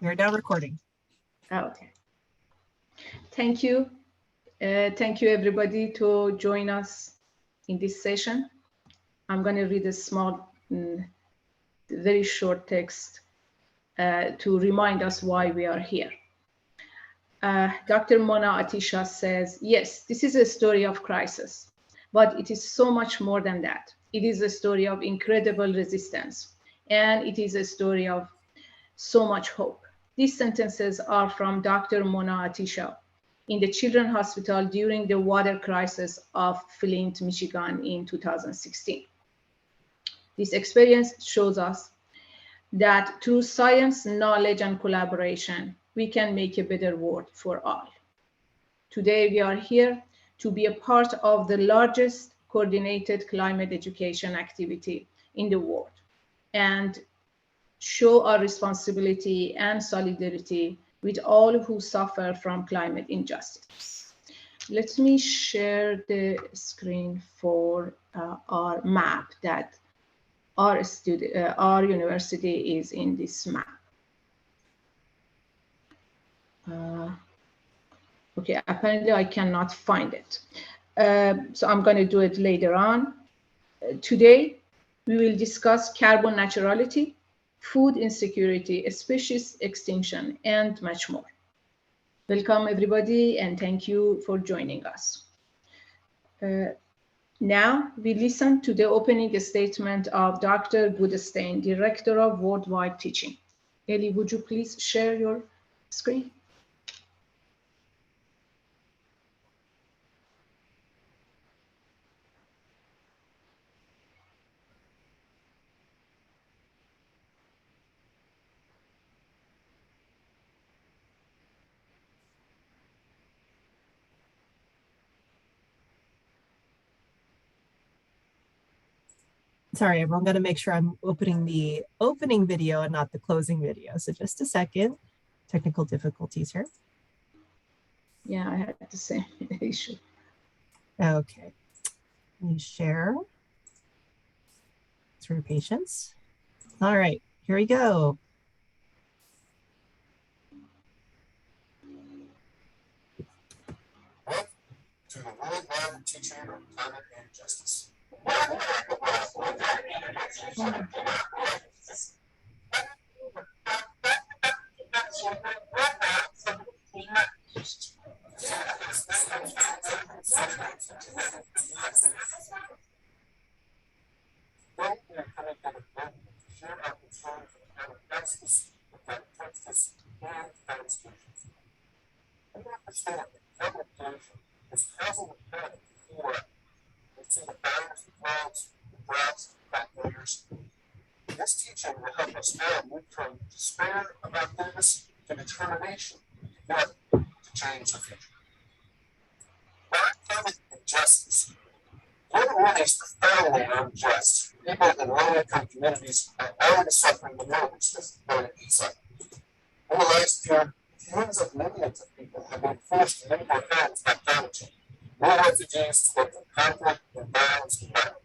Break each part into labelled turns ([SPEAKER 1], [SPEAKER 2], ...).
[SPEAKER 1] We're now recording.
[SPEAKER 2] Okay. Thank you. Thank you, everybody, to join us in this session. I'm going to read a small, very short text to remind us why we are here. Dr. Mona Atisha says, yes, this is a story of crisis, but it is so much more than that. It is a story of incredible resistance, and it is a story of so much hope. These sentences are from Dr. Mona Atisha in the Children's Hospital during the water crisis of Flint, Michigan in 2016. This experience shows us that through science, knowledge, and collaboration, we can make a better world for all. Today, we are here to be a part of the largest coordinated climate education activity in the world and show our responsibility and solidarity with all who suffer from climate injustice. Let me share the screen for our map that our university is in this map. Okay, apparently I cannot find it. So I'm going to do it later on. Today, we will discuss carbon neutrality, food insecurity, species extinction, and much more. Welcome, everybody, and thank you for joining us. Now, we listen to the opening statement of Dr. Goodstein, Director of Worldwide Teaching. Ellie, would you please share your screen?
[SPEAKER 1] Sorry, everyone, got to make sure I'm opening the opening video and not the closing video. So just a second, technical difficulties here.
[SPEAKER 2] Yeah, I had the same issue.
[SPEAKER 1] Okay, let me share. Through your patience. All right, here we go.
[SPEAKER 3] Welcome to the Worldwide Teaching of Climate and Justice. This teaching will help us now move from despair about this to determination together to change the future. Climate injustice. Global warming is profoundly unjust. People in low-income communities are already suffering the most as the planet heats up. Over the last year, tens of millions of people have been forced to leave their homes by climate change. More refugees to look for conflict and violence and battle.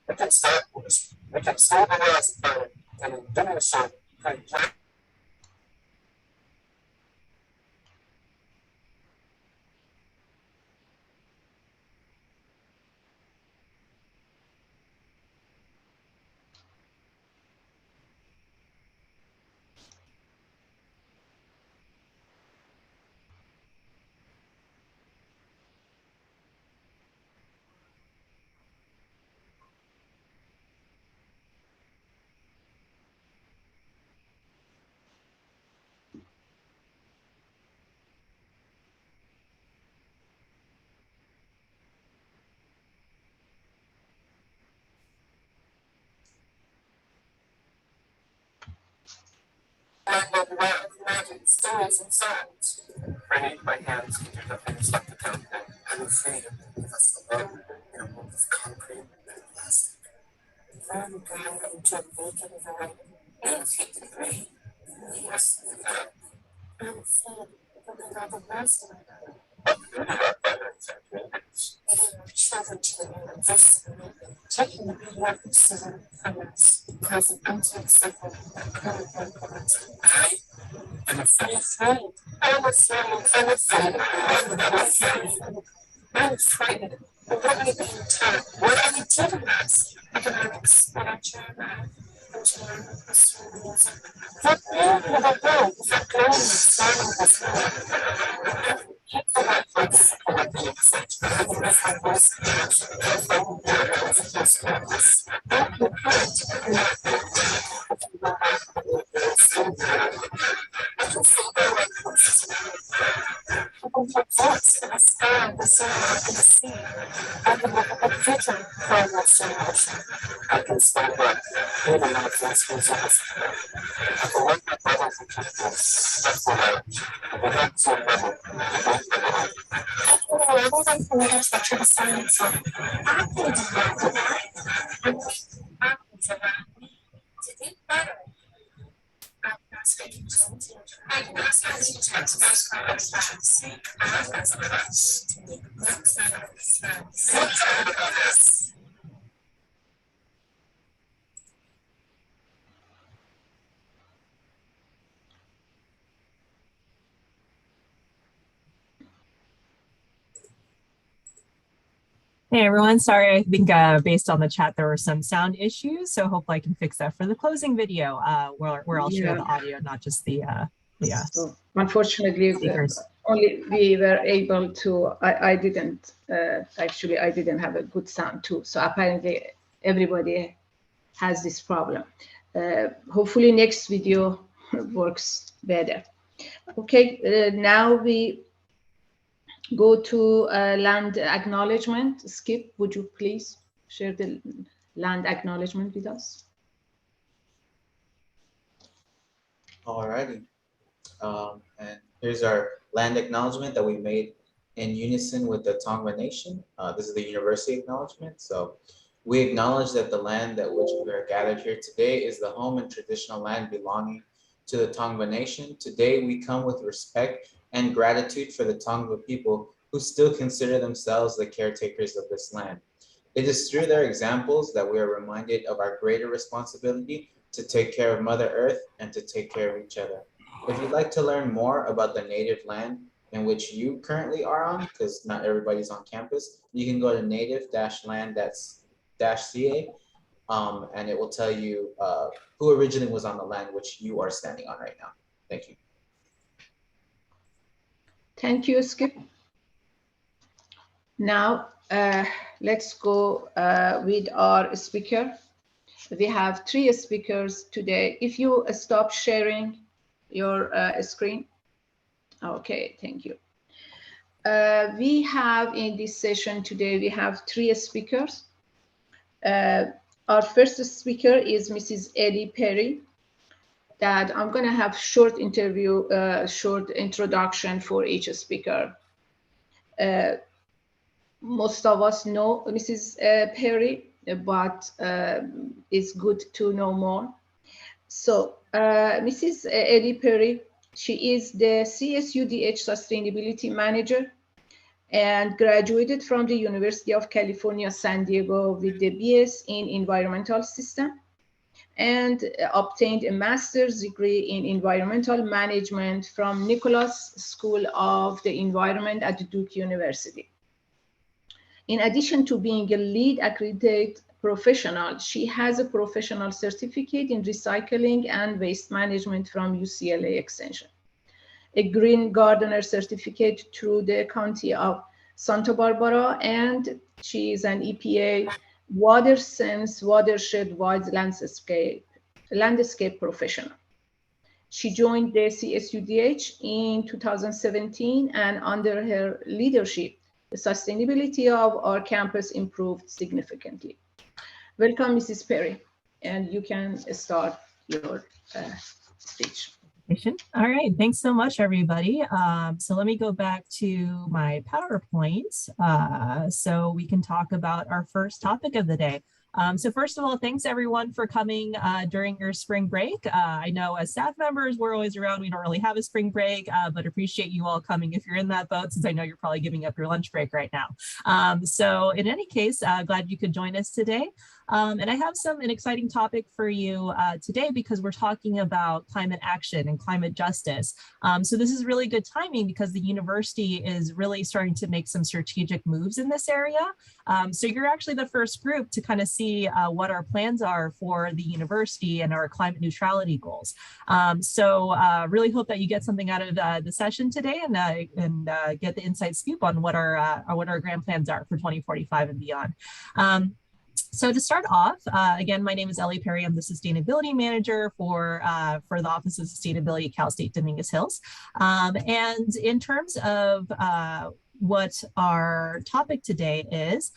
[SPEAKER 3] We can stop this. We can stabilize the planet, and in doing so, create stories and songs. Created by hands can do the things like the countdown. I'm afraid of leave us alone in a world of concrete and plastic. Then drive into a vacant void and take the rain. Yes, the ground. I'm afraid that we are the last of it. Children to the university, taking the radioactive civil from its present unacceptable current records. I I'm frightened. What are you being taught? What are you teaching us? Economics, literature, what meaning of the world is that going and starting this world? People like this, like the exact evidence of this, voice in the sky, the sun, and the sea. I can look at the future for that generation. I can stand up, even when it feels results. I can work my brother for justice. That's what I would like to remember. I would like to leaders that try to silence them. Athletes around the world. And athletes around me to do better.
[SPEAKER 1] Hey everyone, sorry, I think based on the chat there were some sound issues, so hopefully I can fix that for the closing video where I'll share the audio, not just the
[SPEAKER 2] so unfortunately
[SPEAKER 1] speakers.
[SPEAKER 2] only we were able to, I didn't actually I didn't have a good sound too, so apparently everybody has this problem. Hopefully next video works better. Okay, now we go to land acknowledgement. Skip, would you please share the land acknowledgement with us?
[SPEAKER 4] All righty. And here's our land acknowledgement that we made in unison with the Tongva Nation. This is the university acknowledgement. So we acknowledge that the land at which we are gathered here today is the home and traditional land belonging to the Tongva Nation. Today we come with respect and gratitude for the Tongva people who still consider themselves the caretakers of this land. It is through their examples that we are reminded of our greater responsibility to take care of Mother Earth and to take care of each other. If you'd like to learn more about the native land in which you currently are on, because not everybody's on campus, you can go to native-land-ca, and it will tell you who originally was on the land which you are standing on right now. Thank you.
[SPEAKER 2] Thank you, Skip. Now, let's go with our speaker. We have 3 speakers today. If you stop sharing your screen. Okay, thank you. We have in this session today, we have 3 speakers. Our first speaker is Mrs. Ellie Perry. That I'm going to have short interview, short introduction for each speaker. Most of us know Mrs. Perry, but it's good to know more. So Mrs. Ellie Perry, she is the CSUDH Sustainability Manager and graduated from the University of California, San Diego with the BS in Environmental System and obtained a master's degree in environmental management from Nicholas School of the Environment at Duke University. In addition to being a lead accredited professional, she has a professional certificate in recycling and waste management from UCLA Extension, a Green Gardener certificate through the County of Santa Barbara, and she is an EPA Water Sense Watershed Wide landscape professional. She joined the CSUDH in 2017, and under her leadership, the sustainability of our campus improved significantly. Welcome, Mrs. Perry, and you can start your speech.
[SPEAKER 1] All right, thanks so much, everybody. So let me go back to my PowerPoint so we can talk about our first topic of the day. So first of all, thanks everyone for coming during your spring break. I know as staff members, we're always around. We don't really have a spring break, but appreciate you all coming if you're in that boat, since I know you're probably giving up your lunch break right now. So in any case, glad you could join us today. And I have an exciting topic for you today because we're talking about climate action and climate justice. So this is really good timing because the university is really starting to make some strategic moves in this area. So you're actually the first group to kind of see what our plans are for the university and our climate neutrality goals. So really hope that you get something out of the session today and get the inside scoop on what our grand plans are for 2045 and beyond. So to start off, again, my name is Ellie Perry. I'm the Sustainability Manager for the Office of Sustainability at Cal State Dominguez Hills. And in terms of what our topic today is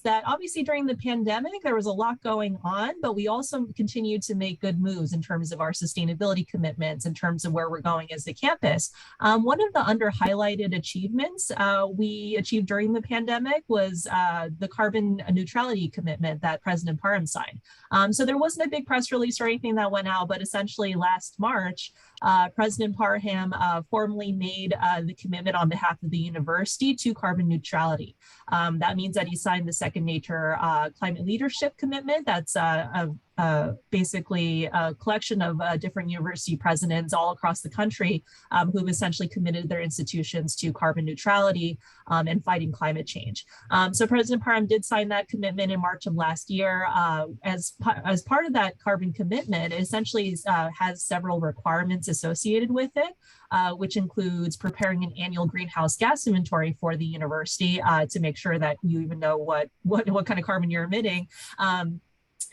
[SPEAKER 1] that obviously during the pandemic, there was a lot going on, but we also continued to make good moves in terms of our sustainability commitments, in terms of where we're going as a campus. One of the under highlighted achievements we achieved during the pandemic was the carbon neutrality commitment that President Parham signed. So there wasn't a big press release or anything that went out, but essentially last March, President Parham formally made the commitment on behalf of the university to carbon neutrality. That means that he signed the Second Nature Climate Leadership Commitment. That's basically a collection of different university presidents all across the country who've essentially committed their institutions to carbon neutrality and fighting climate change. So President Parham did sign that commitment in March of last year. As part of that carbon commitment, it essentially has several requirements associated with it, which includes preparing an annual greenhouse gas inventory for the university to make sure that you even know what kind of carbon you're emitting,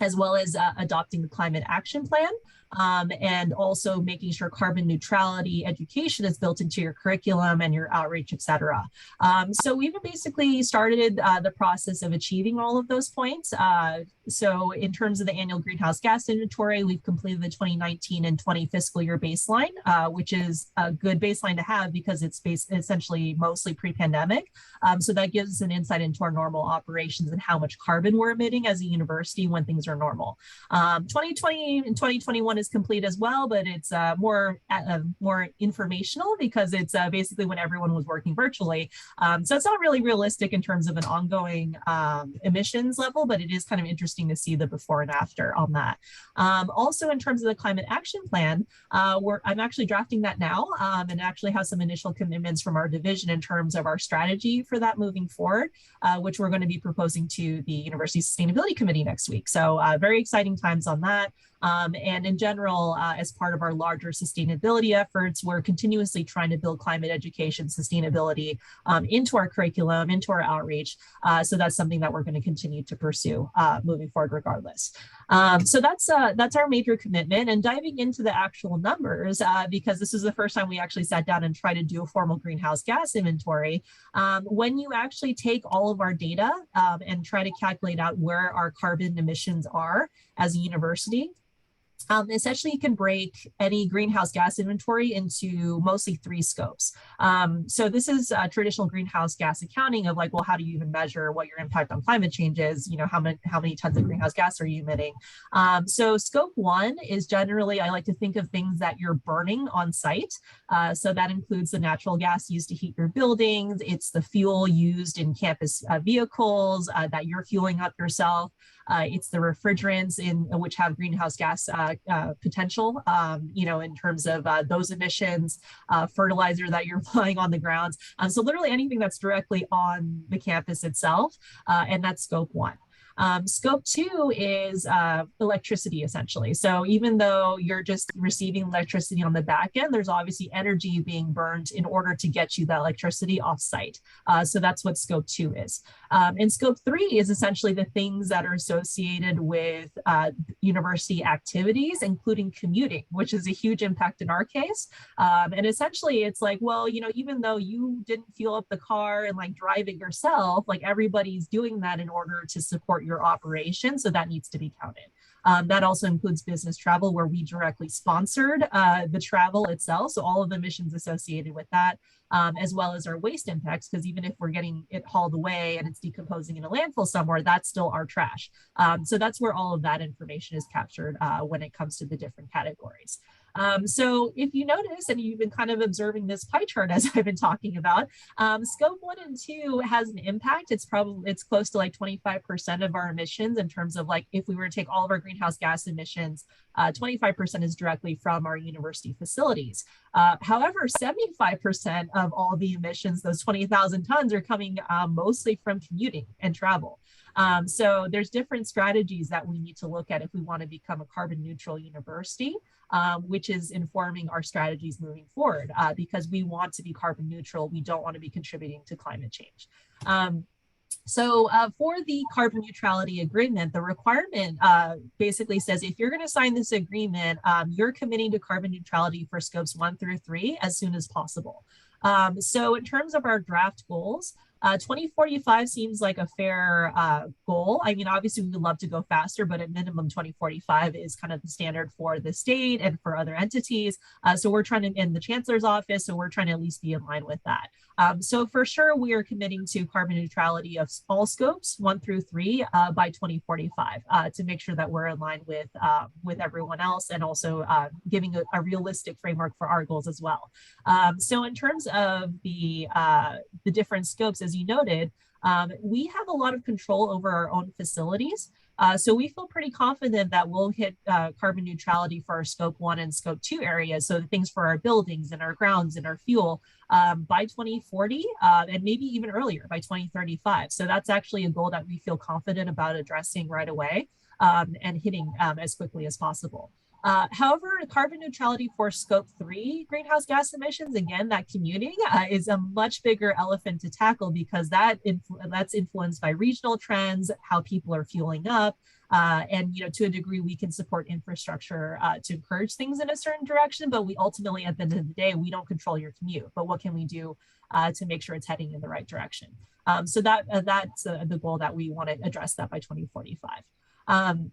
[SPEAKER 1] as well as adopting the climate action plan, and also making sure carbon neutrality education is built into your curriculum and your outreach, et cetera. So we've basically started the process of achieving all of those points. So in terms of the annual greenhouse gas inventory, we've completed the 2019 and 20 fiscal year baseline, which is a good baseline to have because it's essentially mostly pre-pandemic. So that gives us an insight into our normal operations and how much carbon we're emitting as a university when things are normal. 2020 and 2021 is complete as well, but it's more informational because it's basically when everyone was working virtually. So it's not really realistic in terms of an ongoing emissions level, but it is kind of interesting to see the before and after on that. Also, in terms of the climate action plan, I'm actually drafting that now and actually have some initial commitments from our division in terms of our strategy for that moving forward, which we're going to be proposing to the University Sustainability Committee next week. So very exciting times on that. And in general, as part of our larger sustainability efforts, we're continuously trying to build climate education sustainability into our curriculum, into our outreach. So that's something that we're going to continue to pursue moving forward regardless. So that's our major commitment. And diving into the actual numbers, because this is the first time we actually sat down and tried to do a formal greenhouse gas inventory, when you actually take all of our data and try to calculate out where our carbon emissions are as a university, essentially you can break any greenhouse gas inventory into mostly 3 scopes. So this is traditional greenhouse gas accounting of like, well, how do you even measure what your impact on climate change is? You know, how many tons of greenhouse gas are you emitting? So scope 1 is generally, I like to think of things that you're burning on site. So that includes the natural gas used to heat your buildings. It's the fuel used in campus vehicles that you're fueling up yourself. It's the refrigerants which have greenhouse gas potential, you know, in terms of those emissions, fertilizer that you're applying on the grounds. So literally anything that's directly on the campus itself, and that's scope 1. Scope 2 is electricity, essentially. So even though you're just receiving electricity on the back end, there's obviously energy being burned in order to get you that electricity off site. So that's what scope 2 is. And scope 3 is essentially the things that are associated with university activities, including commuting, which is a huge impact in our case. And essentially it's like, well, you know, even though you didn't fuel up the car and like drive it yourself, like everybody's doing that in order to support your operation. So that needs to be counted. That also includes business travel, where we directly sponsored the travel itself. So all of the emissions associated with that, as well as our waste impacts, because even if we're getting it hauled away and it's decomposing in a landfill somewhere, that's still our trash. So that's where all of that information is captured when it comes to the different categories. So if you notice, and you've been kind of observing this pie chart as I've been talking about, scope 1 and 2 has an impact. It's close to like 25% of our emissions in terms of like, if we were to take all of our greenhouse gas emissions, 25% is directly from our university facilities. However, 75% of all the emissions, those 20,000 tons, are coming mostly from commuting and travel. So there's different strategies that we need to look at if we want to become a carbon neutral university, which is informing our strategies moving forward, because we want to be carbon neutral. We don't want to be contributing to climate change. So for the carbon neutrality agreement, the requirement basically says if you're going to sign this agreement, you're committing to carbon neutrality for scopes 1 through 3 as soon as possible. So in terms of our draft goals, 2045 seems like a fair goal. I mean, obviously we would love to go faster, but at minimum 2045 is kind of the standard for the state and for other entities. So we're trying to, in the chancellor's office, so we're trying to at least be in line with that. So for sure, we are committing to carbon neutrality of all scopes 1 through 3 by 2045 to make sure that we're in line with everyone else, and also giving a realistic framework for our goals as well. So in terms of the different scopes, as you noted, we have a lot of control over our own facilities. So we feel pretty confident that we'll hit carbon neutrality for our scope 1 and scope 2 areas. So the things for our buildings and our grounds and our fuel by 2040 and maybe even earlier by 2035. So that's actually a goal that we feel confident about addressing right away and hitting as quickly as possible. However, carbon neutrality for scope 3 greenhouse gas emissions, again, that commuting is a much bigger elephant to tackle, because that's influenced by regional trends, how people are fueling up, and to a degree we can support infrastructure to encourage things in a certain direction, but we ultimately, at the end of the day, we don't control your commute. But what can we do to make sure it's heading in the right direction? So that's the goal, that we want to address that by 2045.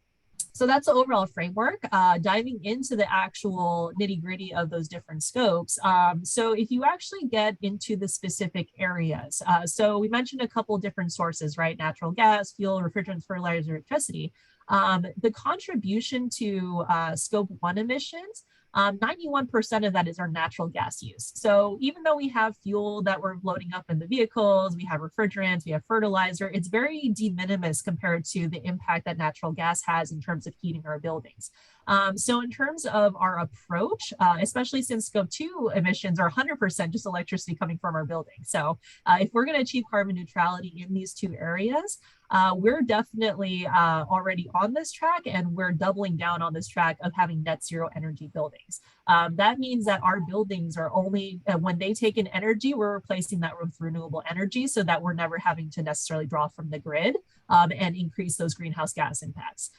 [SPEAKER 1] So that's the overall framework. Diving into the actual nitty gritty of those different scopes. So if you actually get into the specific areas, so we mentioned a couple different sources, right? Natural gas, fuel, refrigerants, fertilizers, electricity. The contribution to scope 1 emissions, 91% of that is our natural gas use. So even though we have fuel that we're loading up in the vehicles, we have refrigerants, we have fertilizer, it's very de minimis compared to the impact that natural gas has in terms of heating our buildings. So in terms of our approach, especially since scope 2 emissions are 100% just electricity coming from our building. So if we're going to achieve carbon neutrality in these two areas, we're definitely already on this track, and we're doubling down on this track of having net zero energy buildings. That means that our buildings are only, when they take in energy, we're replacing that with renewable energy, so that we're never having to necessarily draw from the grid and increase those greenhouse gas impacts.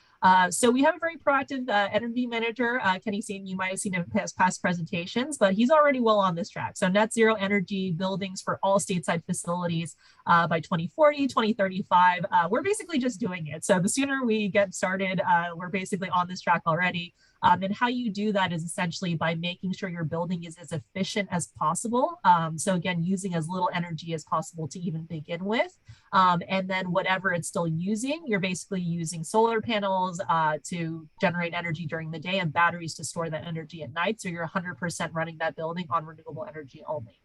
[SPEAKER 1] So we have a very proactive energy manager, Kenny Seen. You might have seen him in past presentations, but he's already well on this track. So net zero energy buildings for all stateside facilities by 2040, 2035. We're basically just doing it. So the sooner we get started, we're basically on this track already. And how you do that is essentially by making sure your building is as efficient as possible. So again, using as little energy as possible to even begin with. And then whatever it's still using, you're basically using solar panels to generate energy during the day and batteries to store that energy at night. So you're 100% running that building on renewable energy only.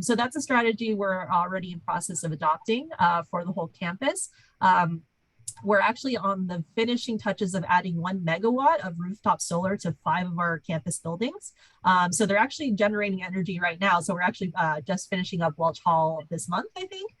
[SPEAKER 1] So that's a strategy we're already in process of adopting for the whole campus. We're actually on the finishing touches of adding 1 megawatt of rooftop solar to 5 of our campus buildings. So they're actually generating energy right now. So we're actually just finishing up Welch Hall this month, I think.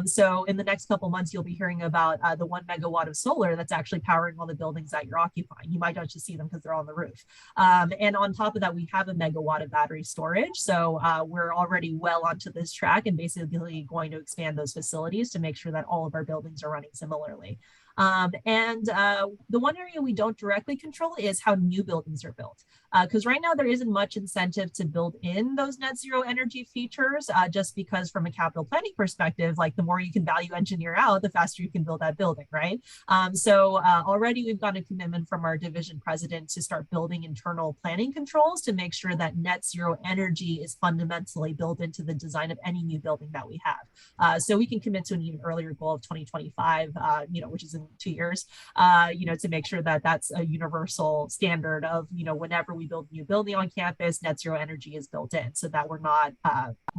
[SPEAKER 1] So in the next couple months, you'll be hearing about the 1 megawatt of solar that's actually powering all the buildings that you're occupying. You might not just see them because they're on the roof. And on top of that, we have a megawatt of battery storage. So we're already well onto this track and basically going to expand those facilities to make sure that all of our buildings are running similarly. The one area we don't directly control is how new buildings are built. Because right now there isn't much incentive to build in those net zero energy features, just because from a capital planning perspective, like the more you can value engineer out, the faster you can build that building, right? So already we've got a commitment from our division president to start building internal planning controls to make sure that net zero energy is fundamentally built into the design of any new building that we have. So we can commit to an even earlier goal of 2025, which is in 2 years, to make sure that that's a universal standard of, whenever we build a new building on campus, net zero energy is built in so that we're not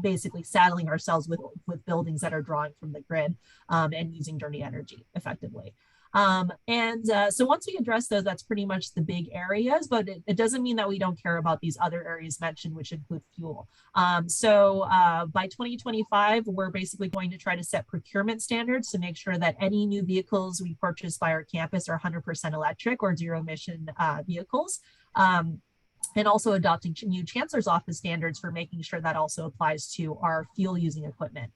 [SPEAKER 1] basically saddling ourselves with buildings that are drawing from the grid and using dirty energy effectively. So once we address those, that's pretty much the big areas, but it doesn't mean that we don't care about these other areas mentioned, which include fuel. By 2025, we're basically going to try to set procurement standards to make sure that any new vehicles we purchase by our campus are 100% electric or zero emission vehicles. And also adopting new chancellor's office standards for making sure that also applies to our fuel using equipment.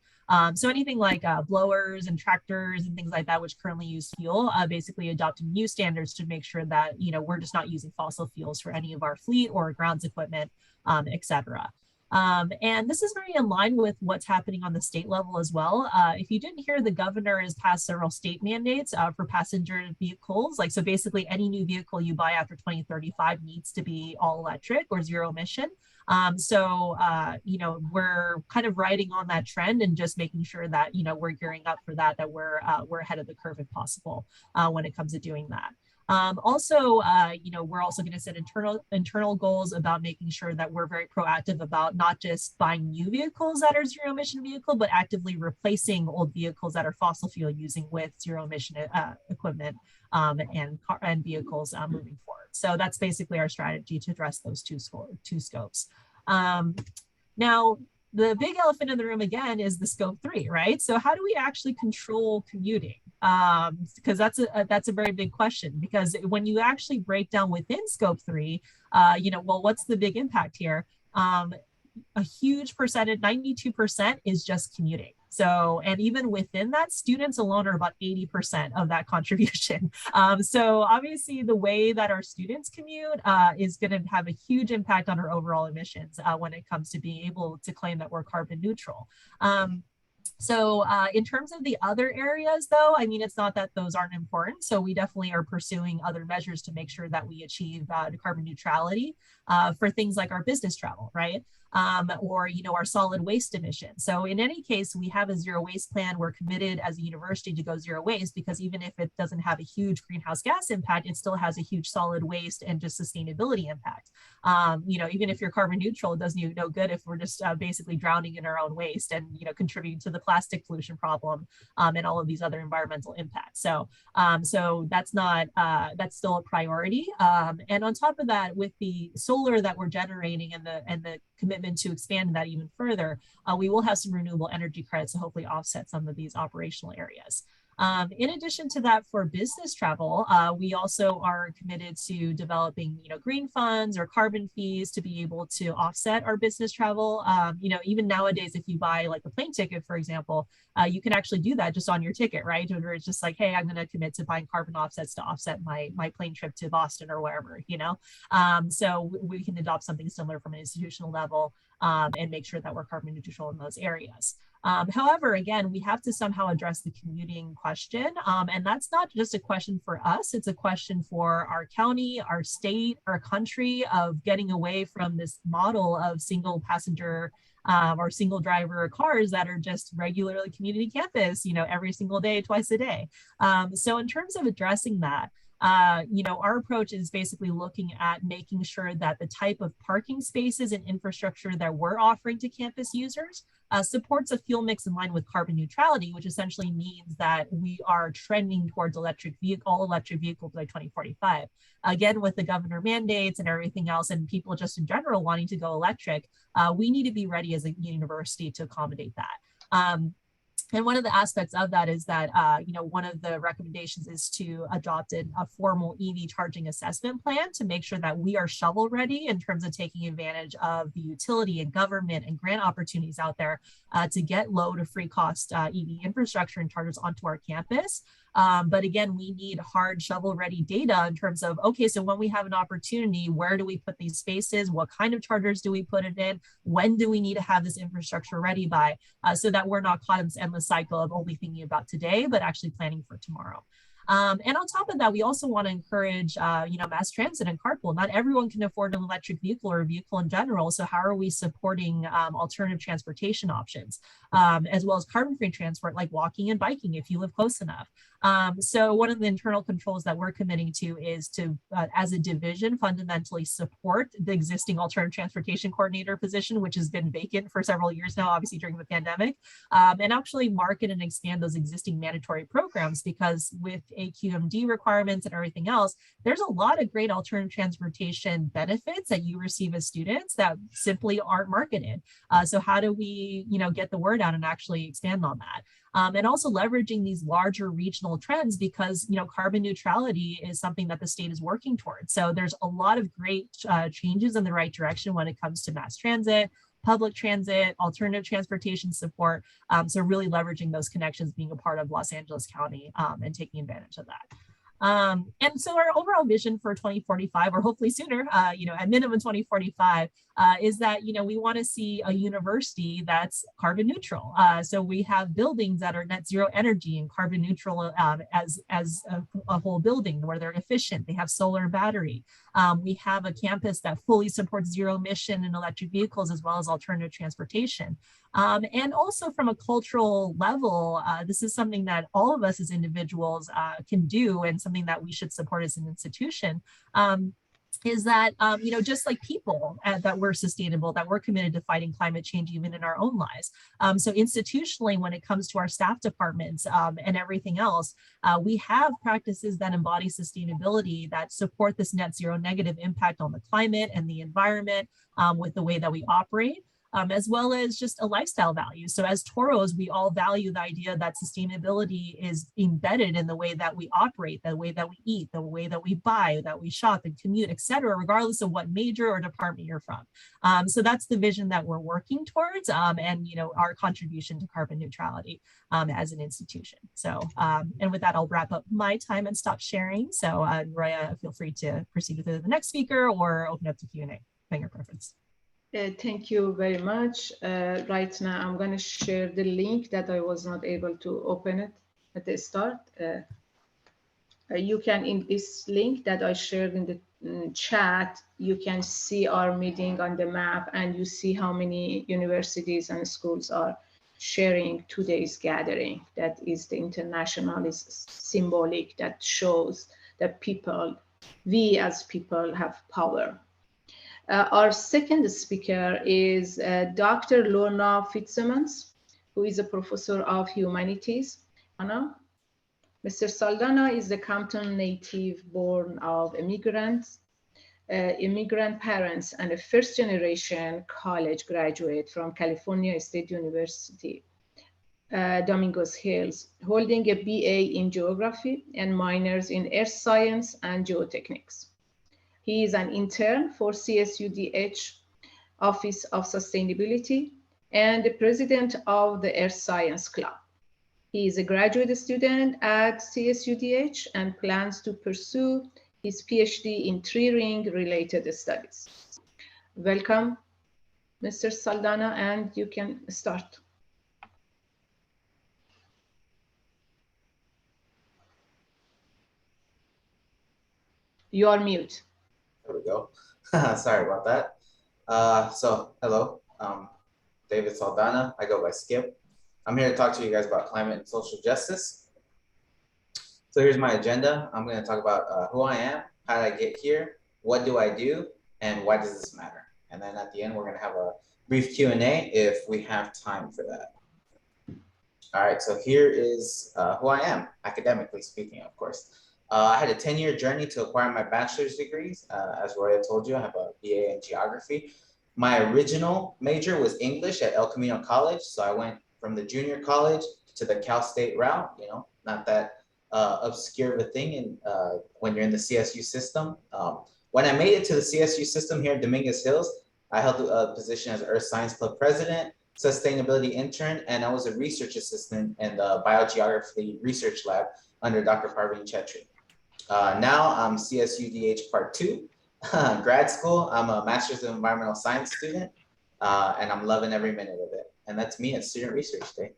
[SPEAKER 1] So anything like blowers and tractors and things like that, which currently use fuel, basically adopting new standards to make sure that, we're just not using fossil fuels for any of our fleet or grounds equipment, et cetera. And this is very in line with what's happening on the state level as well. If you didn't hear, the governor has passed several state mandates for passenger vehicles. So basically any new vehicle you buy after 2035 needs to be all electric or zero emission. We're kind of riding on that trend and just making sure that, we're gearing up for that we're ahead of the curve if possible when it comes to doing that. We're also going to set internal goals about making sure that we're very proactive about not just buying new vehicles that are zero emission vehicle, but actively replacing old vehicles that are fossil fuel using with zero emission equipment and vehicles moving forward. So that's basically our strategy to address those two scopes. Now, the big elephant in the room again is the scope 3, right? So how do we actually control commuting? Because that's a very big question, because when you actually break down within scope 3, what's the big impact here? A huge percentage, 92% is just commuting. So, and even within that, students alone are about 80% of that contribution. So obviously the way that our students commute is going to have a huge impact on our overall emissions when it comes to being able to claim that we're carbon neutral. In terms of the other areas though, it's not that those aren't important. So we definitely are pursuing other measures to make sure that we achieve carbon neutrality for things like our business travel, right? Or our solid waste emissions. So in any case, we have a zero waste plan. We're committed as a university to go zero waste, because even if it doesn't have a huge greenhouse gas impact, it still has a huge solid waste and just sustainability impact. Even if you're carbon neutral, it doesn't even no good if we're just basically drowning in our own waste and contributing to the plastic pollution problem and all of these other environmental impacts. So that's still a priority. And on top of that, with the solar that we're generating and the commitment to expand that even further, we will have some renewable energy credits to hopefully offset some of these operational areas. In addition to that, for business travel, we also are committed to developing, green funds or carbon fees to be able to offset our business travel. Even nowadays, if you buy like a plane ticket, for example, you can actually do that just on your ticket, right? Where it's just like, hey, I'm going to commit to buying carbon offsets to offset my plane trip to Boston or wherever, So we can adopt something similar from an institutional level and make sure that we're carbon neutral in those areas. However, again, we have to somehow address the commuting question. And that's not just a question for us, it's a question for our county, our state, our country, of getting away from this model of single passenger or single driver cars that are just regularly community campus, every single day, twice a day. So in terms of addressing that, our approach is basically looking at making sure that the type of parking spaces and infrastructure that we're offering to campus users supports a fuel mix in line with carbon neutrality, which essentially means that we are trending towards all electric vehicles by 2045. Again, with the governor mandates and everything else, and people just in general wanting to go electric, we need to be ready as a university to accommodate that. And one of the aspects of that is that, one of the recommendations is to adopt a formal EV charging assessment plan to make sure that we are shovel ready in terms of taking advantage of the utility and government and grant opportunities out there to get low to free cost EV infrastructure and chargers onto our campus. But again, we need hard shovel ready data in terms of, okay, so when we have an opportunity, where do we put these spaces? What kind of chargers do we put it in? When do we need to have this infrastructure ready by, so that we're not caught in this endless cycle of only thinking about today, but actually planning for tomorrow. And on top of that, we also want to encourage, mass transit and carpool. Not everyone can afford an electric vehicle or a vehicle in general. So how are we supporting alternative transportation options, as well as carbon-free transport like walking and biking if you live close enough? So one of the internal controls that we're committing to is to, as a division, fundamentally support the existing alternative transportation coordinator position, which has been vacant for several years now, obviously during the pandemic, and actually market and expand those existing mandatory programs, because with AQMD requirements and everything else, there's a lot of great alternative transportation benefits that you receive as students that simply aren't marketed. So how do we, get the word out and actually expand on that? And also leveraging these larger regional trends, because carbon neutrality is something that the state is working towards. So there's a lot of great changes in the right direction when it comes to mass transit, public transit, alternative transportation support. So really leveraging those connections, being a part of Los Angeles County and taking advantage of that. And so our overall vision for 2045, or hopefully sooner, at minimum 2045, is that, we want to see a university that's carbon neutral. So we have buildings that are net zero energy and carbon neutral as a whole building, where they're efficient. They have solar and battery. We have a campus that fully supports zero emission and electric vehicles, as well as alternative transportation. And also from a cultural level, this is something that all of us as individuals can do, and something that we should support as an institution. Is that, just like people, that we're sustainable, that we're committed to fighting climate change even in our own lives. So institutionally, when it comes to our staff departments and everything else, we have practices that embody sustainability, that support this net zero negative impact on the climate and the environment with the way that we operate. As well as just a lifestyle value. So as Toros, we all value the idea that sustainability is embedded in the way that we operate, the way that we eat, the way that we buy, that we shop and commute, et cetera, regardless of what major or department you're from. So that's the vision that we're working towards, and our contribution to carbon neutrality as an institution. So, and with that, I'll wrap up my time and stop sharing. So Roya, feel free to proceed with the next speaker or open up to Q&A, by your preference.
[SPEAKER 2] Thank you very much. Right now, I'm going to share the link that I was not able to open it at the start. You can, in this link that I shared in the chat, you can see our meeting on the map, and you see how many universities and schools are sharing today's gathering. That is the international, is symbolic, that shows that people, we as people, have power. Our second speaker is Dr. Lorna Fitzsimmons, who is a professor of humanities. Mr. Saldana is a Compton native, born of immigrant parents, and a first-generation college graduate from California State University, Domingos Hills, holding a BA in geography and minors in earth science and geotechnics. He is an intern for CSUDH Office of Sustainability and the president of the Earth Science Club. He is a graduate student at CSUDH and plans to pursue his PhD in tree-ring related studies. Welcome, Mr. Saldana, and you can start. You are mute.
[SPEAKER 4] There we go. Sorry about that. So hello, David Saldana. I go by Skip. I'm here to talk to you guys about climate and social justice. So here's my agenda. I'm going to talk about who I am, how did I get here, what do I do, and why does this matter? And then at the end, we're going to have a brief Q&A if we have time for that. All right, so here is who I am, academically speaking, of course. I had a 10-year journey to acquire my bachelor's degrees. As Roya told you, I have a BA in geography. My original major was English at El Camino College. So I went from the junior college to the Cal State route, not that obscure of a thing when you're in the CSU system. When I made it to the CSU system here in Dominguez Hills, I held a position as Earth Science Club president, sustainability intern, and I was a research assistant in the biogeography research lab under Dr. Parveen Chetri. Now I'm CSUDH Part 2, grad school. I'm a Master's of Environmental Science student, and I'm loving every minute of it. And that's me at Student Research Day.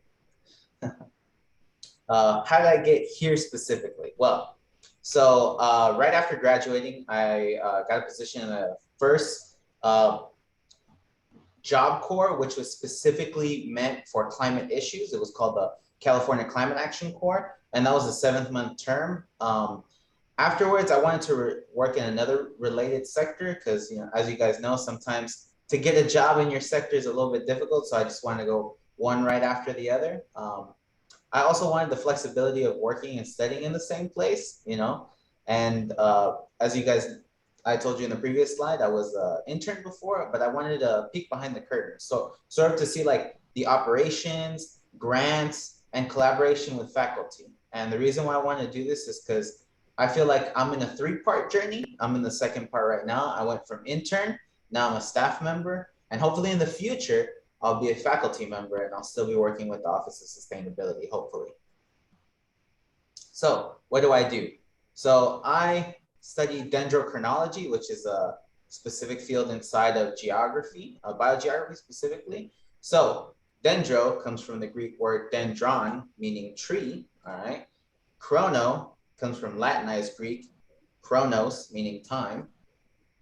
[SPEAKER 4] How did I get here specifically? Well, so right after graduating, I got a position in the first Job Corps, which was specifically meant for climate issues. It was called the California Climate Action Corps. and that was a 7th-month term. Afterwards, I wanted to work in another related sector because, as you guys know, sometimes to get a job in your sector is a little bit difficult. So I just wanted to go one right after the other. I also wanted the flexibility of working and studying in the same place, and as you guys, I told you in the previous slide, I was an intern before, but I wanted to peek behind the curtain. So sort of to see like the operations, grants, and collaboration with faculty. And the reason why I want to do this is because I feel like I'm in a 3-part journey. I'm in the 2nd part right now. I went from intern, now I'm a staff member, and hopefully in the future, I'll be a faculty member and I'll still be working with the Office of Sustainability, hopefully. So what do I do? So I study dendrochronology, which is a specific field inside of geography, biogeography specifically. So dendro comes from the Greek word dendron, meaning tree, all right? Chrono comes from Latinized Greek, chronos, meaning time,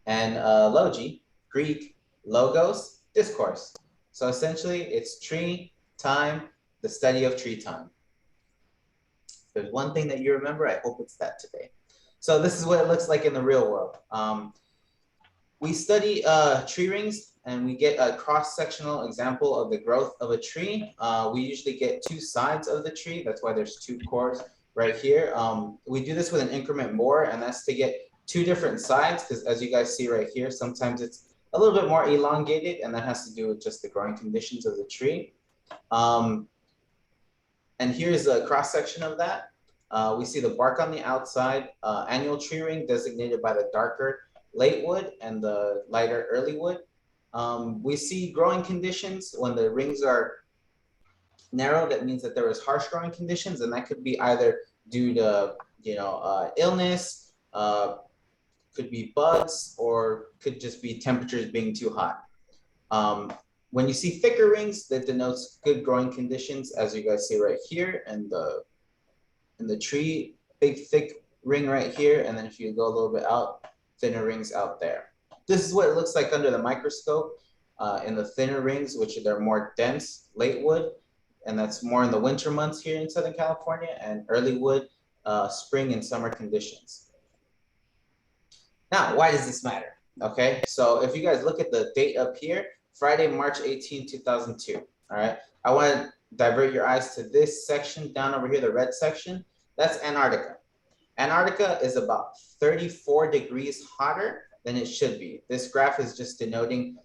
[SPEAKER 4] and logi, Greek, logos, discourse. So essentially, it's tree, time, the study of tree time. If there's one thing that you remember, I hope it's that today. So this is what it looks like in the real world. We study tree rings, and we get a cross-sectional example of the growth of a tree. We usually get 2 sides of the tree. That's why there's 2 cores right here. We do this with an increment borer, and that's to get 2 different sides, because as you guys see right here, sometimes it's a little bit more elongated, and that has to do with just the growing conditions of the tree. And here's a cross-section of that. We see the bark on the outside, annual tree ring designated by the darker late wood and the lighter early wood. We see growing conditions when the rings are narrow. That means that there is harsh growing conditions, and that could be either due to illness, could be bugs, or could just be temperatures being too hot. When you see thicker rings, that denotes good growing conditions, as you guys see right here, and the tree, big thick ring right here, and then if you go a little bit out, thinner rings out there. This is what it looks like under the microscope. In the thinner rings, which they're more dense, late wood, and that's more in the winter months here in Southern California, and early wood, spring and summer conditions. Now, why does this matter? Okay, so if you guys look at the date up here, Friday, March 18, 2002, all right? I want to divert your eyes to this section down over here, the red section. That's Antarctica. Antarctica is about 34 degrees hotter than it should be. This graph is just denoting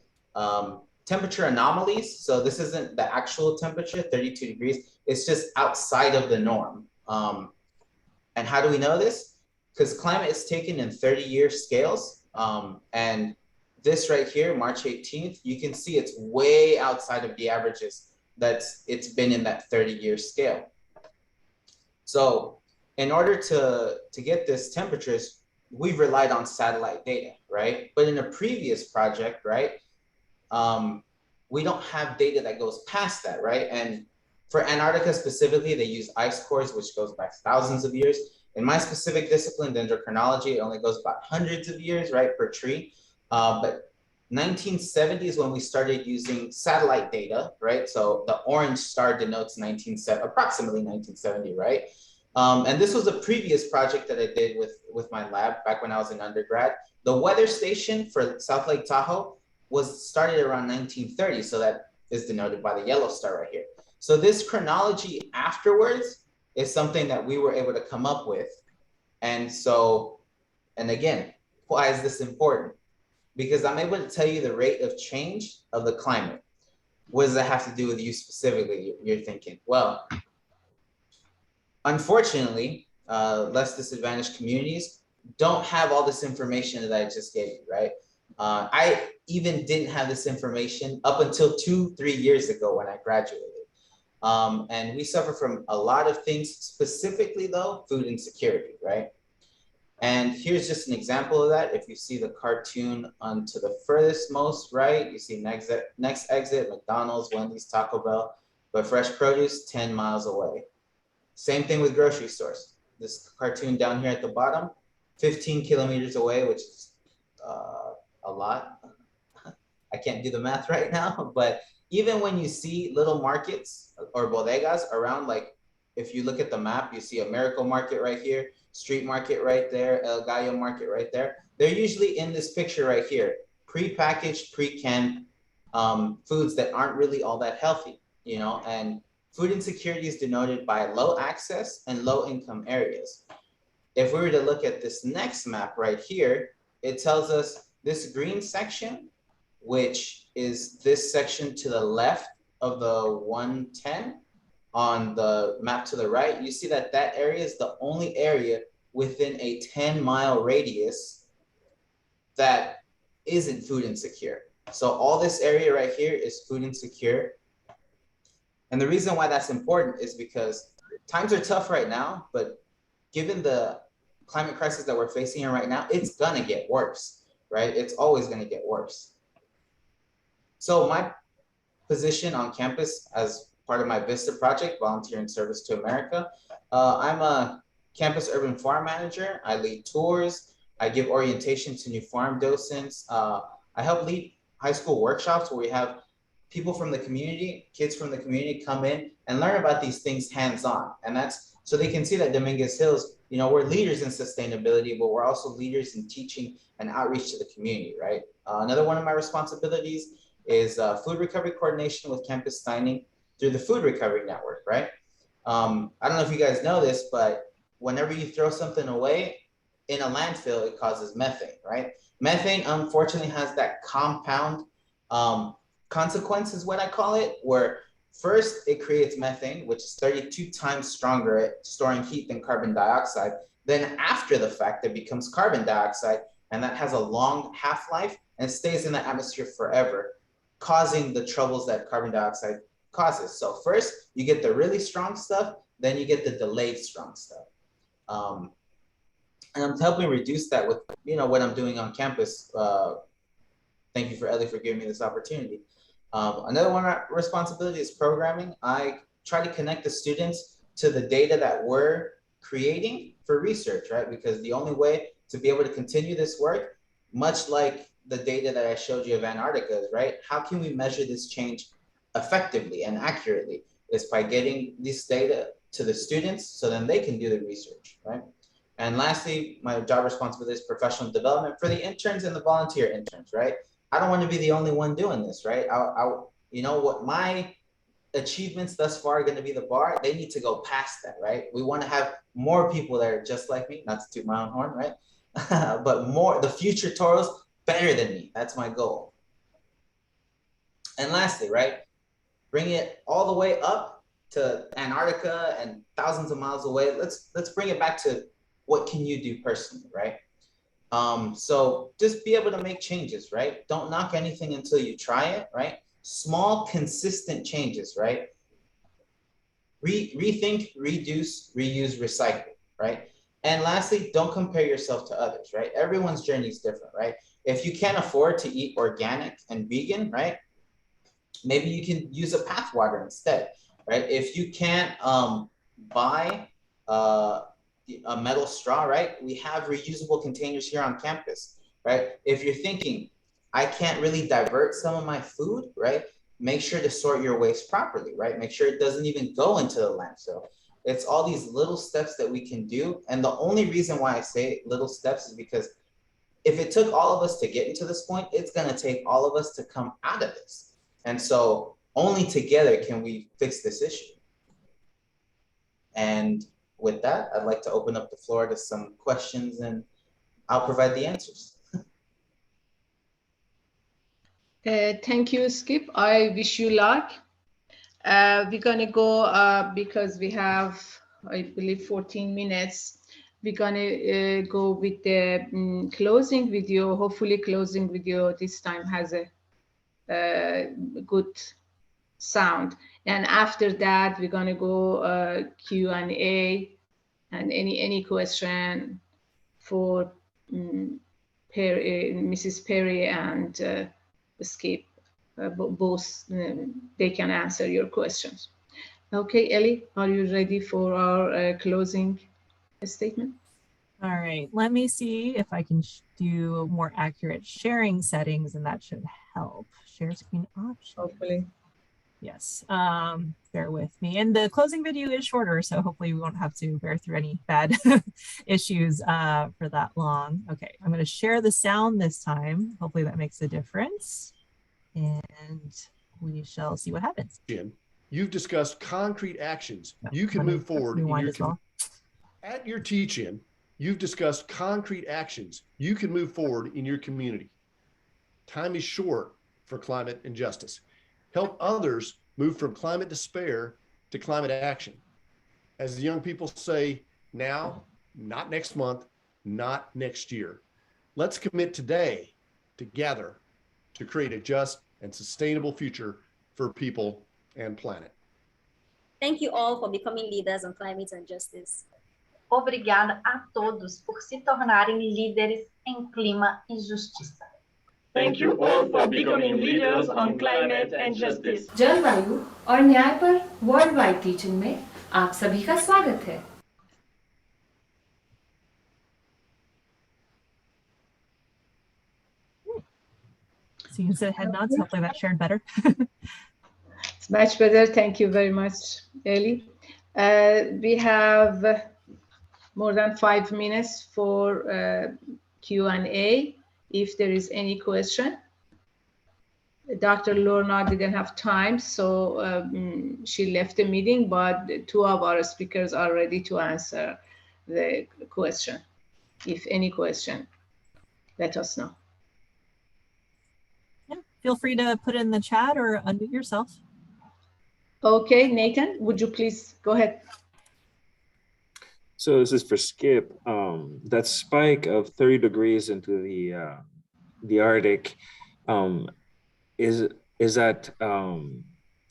[SPEAKER 4] temperature anomalies. So this isn't the actual temperature, 32 degrees. It's just outside of the norm. And how do we know this? Because climate is taken in 30-year scales. And this right here, March 18th, you can see it's way outside of the averages it's been in that 30-year scale. So in order to get this temperatures, we've relied on satellite data, right? But in a previous project, right, we don't have data that goes past that, right? And for Antarctica specifically, they use ice cores, which goes back thousands of years. In my specific discipline, dendrochronology, it only goes back hundreds of years, right, per tree. But 1970 is when we started using satellite data, right? So the orange star denotes approximately 1970, right? And this was a previous project that I did with my lab back when I was in undergrad. The weather station for South Lake Tahoe was started around 1930. So that is denoted by the yellow star right here. So this chronology afterwards is something that we were able to come up with. And so, and again, why is this important? Because I'm able to tell you the rate of change of the climate. What does that have to do with you specifically? You're thinking, well, unfortunately, less disadvantaged communities don't have all this information that I just gave you, right? I even didn't have this information up until 2-3 years ago when I graduated. And we suffer from a lot of things, specifically though, food insecurity, right? And here's just an example of that. If you see the cartoon onto the furthest most right, you see next exit, McDonald's, Wendy's, Taco Bell, but fresh produce 10 miles away. Same thing with grocery stores. This cartoon down here at the bottom, 15 kilometers away, which is a lot. I can't do the math right now, but even when you see little markets or bodegas around like if you look at the map, you see a Miracle Market right here, Street Market right there, El Gallo Market right there. They're usually in this picture right here, pre-packaged, pre-canned foods that aren't really all that healthy, you know, and food insecurity is denoted by low access and low income areas. If we were to look at this next map right here, it tells us this green section, which is this section to the left of the 110 on the map to the right, you see that that area is the only area within a 10-mile radius that isn't food insecure. So all this area right here is food insecure. And the reason why that's important is because times are tough right now, but given the climate crisis that we're facing right now, it's gonna get worse, right? It's always gonna get worse. So my position on campus as part of my VISTA project, Volunteering Service to America, I'm a campus urban farm manager. I lead tours. I give orientation to new farm docents. I help lead high school workshops where we have people from the community, kids from the community come in and learn about these things hands-on. And that's so they can see that Dominguez Hills, you know, we're leaders in sustainability, but we're also leaders in teaching and outreach to the community, right? Another one of my responsibilities is food recovery coordination with campus dining through the Food Recovery Network, right? I don't know if you guys know this, but whenever you throw something away in a landfill, it causes methane, right? Methane, unfortunately, has that compound consequence is what I call it, where first it creates methane, which is 32 times stronger at storing heat than carbon dioxide. Then after the fact, it becomes carbon dioxide, and that has a long half-life and stays in the atmosphere forever, causing the troubles that carbon dioxide causes. So first, you get the really strong stuff, then you get the delayed strong stuff. And I'm helping reduce that with, you know, what I'm doing on campus. Thank you for Ellie for giving me this opportunity. Another one responsibility is programming. I try to connect the students to the data that we're creating for research, right? Because the only way to be able to continue this work, much like the data that I showed you of Antarctica, right? How can we measure this change effectively and accurately? Is by getting this data to the students so then they can do the research, right? And lastly, my job responsibility is professional development for the interns and the volunteer interns, right? I don't want to be the only one doing this, right? You know what my achievements thus far are going to be the bar. They need to go past that, right? We want to have more people that are just like me, not to toot my own horn, right? But more, the future Toros better than me. That's my goal. And lastly, right, bring it all the way up to Antarctica and thousands of miles away. Let's bring it back to what can you do personally, right? So just be able to make changes, right? Don't knock anything until you try it, right? Small, consistent changes, right? Rethink, reduce, reuse, recycle, right? And lastly, don't compare yourself to others, right? Everyone's journey is different, right? If you can't afford to eat organic and vegan, right? Maybe you can use a path water instead, right? If you can't buy a metal straw, right? We have reusable containers here on campus, right? If you're thinking, I can't really divert some of my food, right? Make sure to sort your waste properly, right? Make sure it doesn't even go into the landfill. It's all these little steps that we can do. And the only reason why I say little steps is because if it took all of us to get into this point, it's gonna take all of us to come out of this. And so only together can we fix this issue. And with that, I'd like to open up the floor to some questions and I'll provide the answers.
[SPEAKER 2] Thank you, Skip. I wish you luck. We're gonna go because we have, I believe, 14 minutes. We're gonna go with the closing video. Hopefully, closing video this time has a good sound. And after that, we're gonna go Q&A and any question for Mrs. Perry and Skip. Both they can answer your questions. Okay, Ellie, are you ready for our closing statement?
[SPEAKER 1] All right, let me see if I can do more accurate sharing settings, and that should help. Share screen option.
[SPEAKER 2] Hopefully.
[SPEAKER 1] Yes, bear with me. And the closing video is shorter, so hopefully we won't have to bear through any bad issues for that long. Okay, I'm going to share the sound this time. Hopefully that makes a difference. And we shall see what happens.
[SPEAKER 5] You've discussed concrete actions you can move forward in your
[SPEAKER 1] well.
[SPEAKER 5] At your teach-in, you've discussed concrete actions you can move forward in your community. Time is short for climate injustice. Help others move from climate despair to climate action. As the young people say, now, not next month, not next year. Let's commit today together to create a just and sustainable future for people and planet.
[SPEAKER 6] Thank you all for becoming leaders on climate and justice.
[SPEAKER 7] Obrigada a todos por se tornarem líderes em clima e justiça.
[SPEAKER 8] Thank you all for becoming leaders on climate and justice.
[SPEAKER 9] जलवायु और न्याय पर world wide teaching में आप सभी का स्वागत है.
[SPEAKER 1] So you can say head nods. Hopefully that shared better.
[SPEAKER 2] It's much better. Thank you very much, Ellie. We have more than 5 minutes for Q&A. If there is any question. Dr. Lorna didn't have time, so she left the meeting, but 2 of our speakers are ready to answer the question. If any question, let us know.
[SPEAKER 1] Yeah, feel free to put it in the chat or unmute yourself.
[SPEAKER 2] Okay, Nathan, would you please go ahead?
[SPEAKER 10] So this is for Skip. That spike of 30 degrees into the Arctic, is that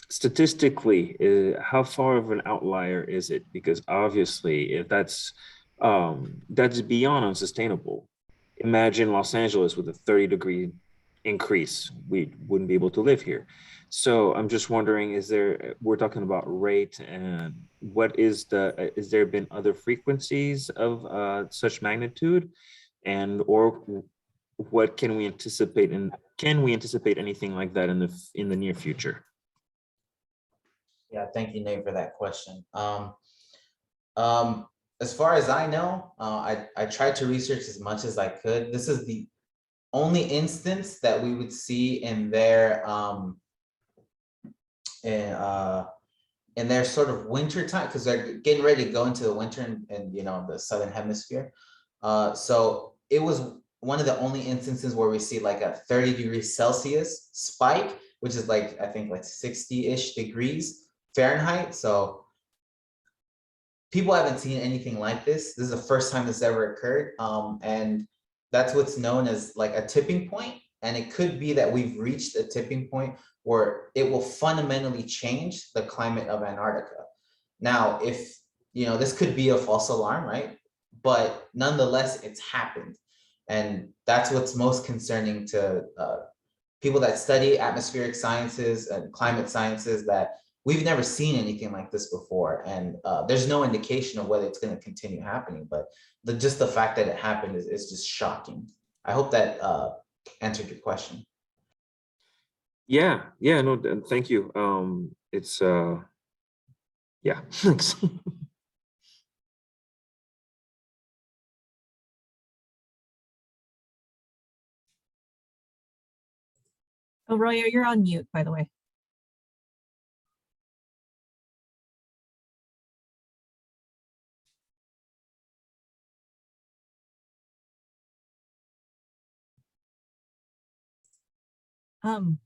[SPEAKER 10] statistically, how far of an outlier is it? Because obviously, if that's beyond unsustainable. Imagine Los Angeles with a 30-degree increase. We wouldn't be able to live here. So I'm just wondering, we're talking about rate, and is there been other frequencies of such magnitude, or what can we anticipate, and can we anticipate anything like that in the near future?
[SPEAKER 4] Yeah, thank you, Nate, for that question. As far as I know, I tried to research as much as I could. This is the only instance that we would see in their in their sort of winter time, because they're getting ready to go into the winter in the southern hemisphere. So it was one of the only instances where we see like a 30 degrees Celsius spike, which is like, I think like 60-ish degrees Fahrenheit. So people haven't seen anything like this. This is the first time this ever occurred. And that's what's known as like a tipping point. And it could be that we've reached a tipping point where it will fundamentally change the climate of Antarctica. Now, if, this could be a false alarm, right? But nonetheless, it's happened. And that's what's most concerning to people that study atmospheric sciences and climate sciences, that we've never seen anything like this before. And there's no indication of whether it's going to continue happening, but just the fact that it happened is just shocking. I hope that answered your question.
[SPEAKER 10] Yeah, no, thank you. It's yeah, thanks.
[SPEAKER 1] Oh, Roya, you're on mute, by the way.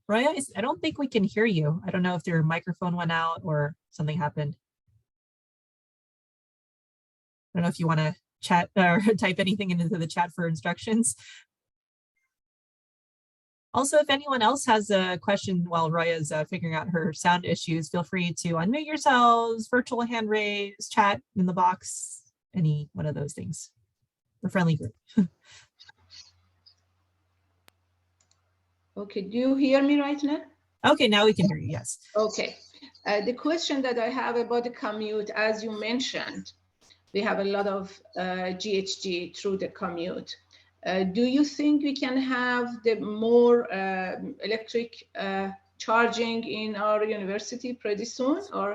[SPEAKER 1] Roya, I don't think we can hear you. I don't know if your microphone went out or something happened. I don't know if you want to chat or type anything into the chat for instructions. Also, if anyone else has a question while Roya's figuring out her sound issues, feel free to unmute yourselves, virtual hand raise, chat in the box, any one of those things. We're a friendly group.
[SPEAKER 2] Okay, do you hear me right now?
[SPEAKER 1] Okay, now we can hear you, yes.
[SPEAKER 2] Okay, the question that I have about the commute, as you mentioned, we have a lot of GHG through the commute. Do you think we can have the more electric charging in our university pretty soon, or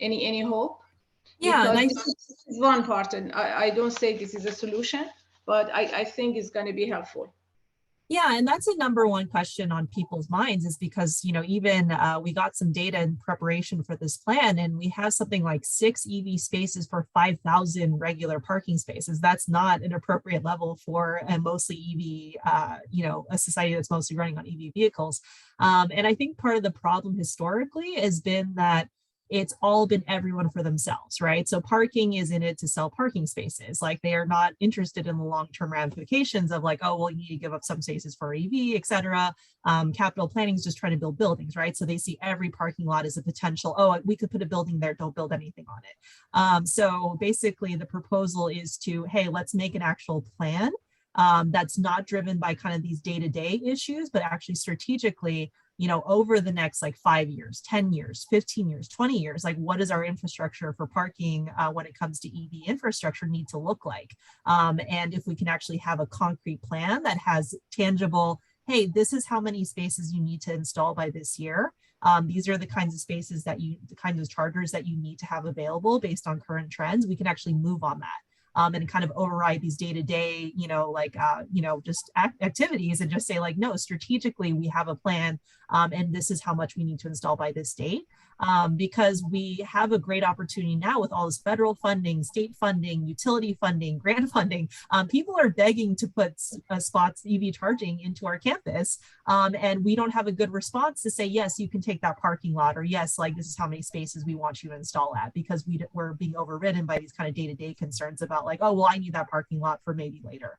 [SPEAKER 2] any hope?
[SPEAKER 1] Yeah,
[SPEAKER 2] Because
[SPEAKER 1] and
[SPEAKER 2] this is one part, and I don't say this is a solution, but I think it's going to be helpful.
[SPEAKER 1] Yeah, and that's a number one question on people's minds, is because, you know, even we got some data in preparation for this plan, and we have something like 6 EV spaces for 5,000 regular parking spaces. That's not an appropriate level for a mostly EV, you know, a society that's mostly running on EV vehicles. And I think part of the problem historically has been that it's all been everyone for themselves, right? So parking is in it to sell parking spaces. Like, they are not interested in the long-term ramifications of like, oh, well, you need to give up some spaces for EV, et cetera. Capital planning is just trying to build buildings, right? So they see every parking lot as a potential, oh, we could put a building there, don't build anything on it. So basically the proposal is to, hey, let's make an actual plan that's not driven by kind of these day-to-day issues, but actually strategically, you know, over the next like 5 years, 10 years, 15 years, 20 years, like what does our infrastructure for parking when it comes to EV infrastructure need to look like? And if we can actually have a concrete plan that has tangible, hey, this is how many spaces you need to install by this year. These are the kinds of spaces that the kinds of chargers that you need to have available based on current trends. We can actually move on that. And kind of override these day-to-day, you know, like, you know, just activities, and just say like, no, strategically, we have a plan, and this is how much we need to install by this date. Because we have a great opportunity now with all this federal funding, state funding, utility funding, grant funding. People are begging to put spots EV charging into our campus, and we don't have a good response to say, yes, you can take that parking lot, or yes, like this is how many spaces we want you to install at, because we're being overridden by these kind of day-to-day concerns about like, oh, well, I need that parking lot for maybe later.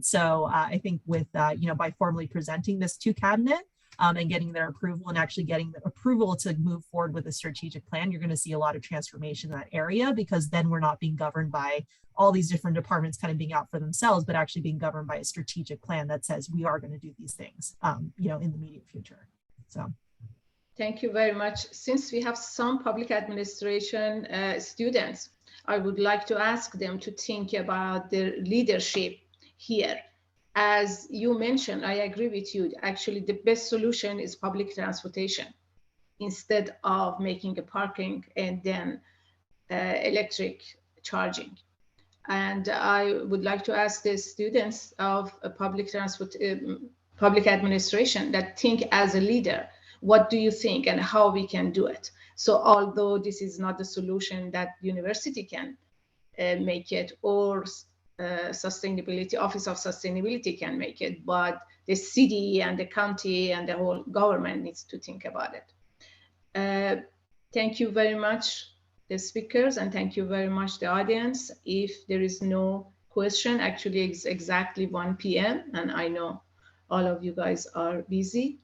[SPEAKER 1] So I think with, you know, by formally presenting this to cabinet, and getting their approval, and actually getting the approval to move forward with a strategic plan, you're going to see a lot of transformation in that area, because then we're not being governed by all these different departments kind of being out for themselves, but actually being governed by a strategic plan that says we are going to do these things, you know, in the immediate future. So.
[SPEAKER 2] Thank you very much. Since we have some public administration students, I would like to ask them to think about their leadership here. As you mentioned, I agree with you. Actually, the best solution is public transportation instead of making a parking and then electric charging. And I would like to ask the students of public administration that think as a leader, what do you think and how we can do it? So although this is not the solution that university can make it, or sustainability, Office of Sustainability can make it, but the city and the county and the whole government needs to think about it. Thank you very much, the speakers, and thank you very much, the audience. If there is no question, actually it's exactly 1 p.m. and I know all of you guys are busy.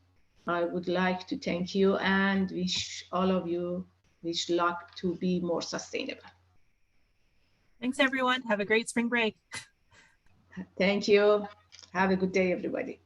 [SPEAKER 2] I would like to thank you and wish all of you luck to be more sustainable.
[SPEAKER 1] Thanks, everyone. Have a great spring break.
[SPEAKER 2] Thank you. Have a good day, everybody.